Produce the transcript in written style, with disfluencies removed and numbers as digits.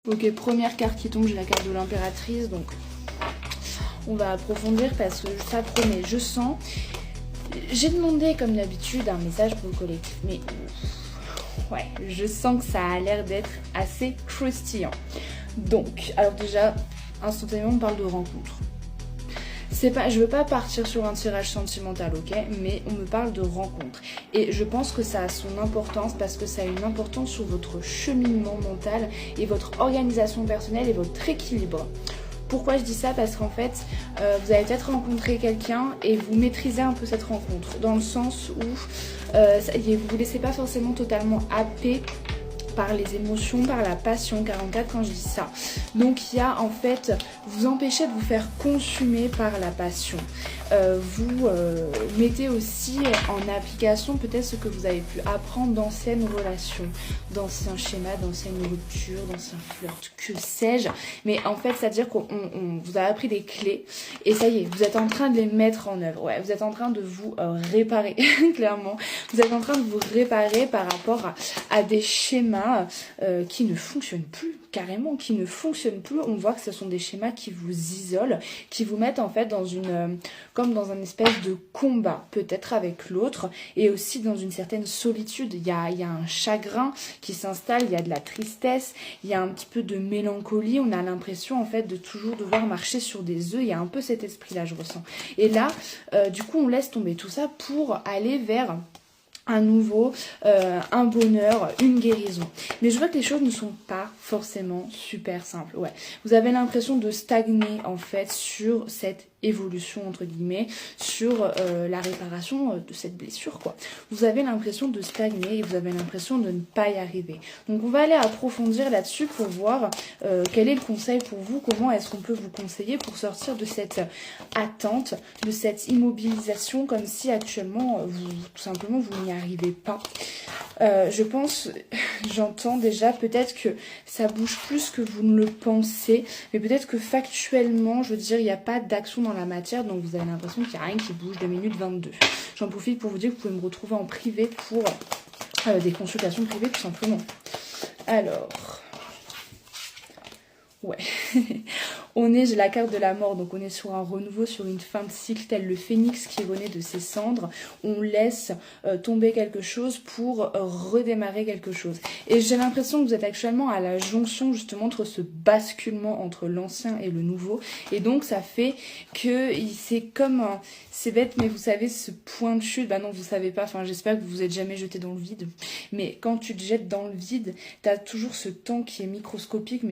Ok, première carte qui tombe, j'ai la carte de l'impératrice, donc on va approfondir parce que ça promet, je sens. J'ai demandé comme d'habitude un message pour le collectif, mais ouais, je sens que ça a l'air d'être assez croustillant. Donc, alors déjà, instantanément on parle de rencontre. Je veux pas partir sur un tirage sentimental, ok, mais on me parle de rencontre. Et je pense que ça a son importance parce que ça a une importance sur votre cheminement mental et votre organisation personnelle et votre équilibre. Pourquoi je dis ça? Parce qu'en fait, vous allez peut-être rencontrer quelqu'un et vous maîtrisez un peu cette rencontre. Dans le sens où vous vous laissez pas forcément totalement happer par les émotions, par la passion, 44 quand je dis ça. Donc il y a en fait, vous empêchez de vous faire consumer par la passion. Vous mettez aussi en application peut-être ce que vous avez pu apprendre d'anciennes relations, d'anciens schémas, d'anciennes ruptures, d'anciens flirts, que sais-je. Mais en fait, c'est-à-dire qu'on vous a appris des clés et ça y est, vous êtes en train de les mettre en œuvre. Ouais, vous êtes en train de vous réparer, clairement. Vous êtes en train de vous réparer par rapport à des schémas qui ne fonctionnent plus, carrément, qui ne fonctionnent plus. On voit que ce sont des schémas qui vous isolent, qui vous mettent en fait dans comme dans un espèce de combat, peut-être avec l'autre, et aussi dans une certaine solitude. Il y a un chagrin qui s'installe, il y a de la tristesse, il y a un petit peu de mélancolie. On a l'impression en fait de toujours devoir marcher sur des œufs. Il y a un peu cet esprit-là, je ressens. Et là, du coup, on laisse tomber tout ça pour aller vers un nouveau, un bonheur, une guérison. Mais je vois que les choses ne sont pas forcément super simples. Ouais, vous avez l'impression de stagner en fait sur cette évolution entre guillemets, sur la réparation de cette blessure quoi. Vous avez l'impression de stagner et vous avez l'impression de ne pas y arriver. Donc on va aller approfondir là-dessus pour voir quel est le conseil pour vous, comment est-ce qu'on peut vous conseiller pour sortir de cette attente, de cette immobilisation comme si actuellement vous tout simplement vous n'y arrivez pas. Je pense, j'entends déjà peut-être que ça bouge plus que vous ne le pensez, mais peut-être que factuellement, je veux dire, il n'y a pas d'action dans la matière, donc vous avez l'impression qu'il n'y a rien qui bouge de minute 22. J'en profite pour vous dire que vous pouvez me retrouver en privé pour des consultations privées tout simplement. Alors, ouais, j'ai la carte de la mort, donc on est sur un renouveau, sur une fin de cycle, tel le phénix qui renaît de ses cendres. On laisse tomber quelque chose pour redémarrer quelque chose. Et j'ai l'impression que vous êtes actuellement à la jonction justement entre ce basculement entre l'ancien et le nouveau. Et donc ça fait que c'est comme c'est bête, mais vous savez ce point de chute, bah non vous savez pas, enfin j'espère que vous vous êtes jamais jeté dans le vide. Mais quand tu te jettes dans le vide, t'as toujours ce temps qui est microscopique,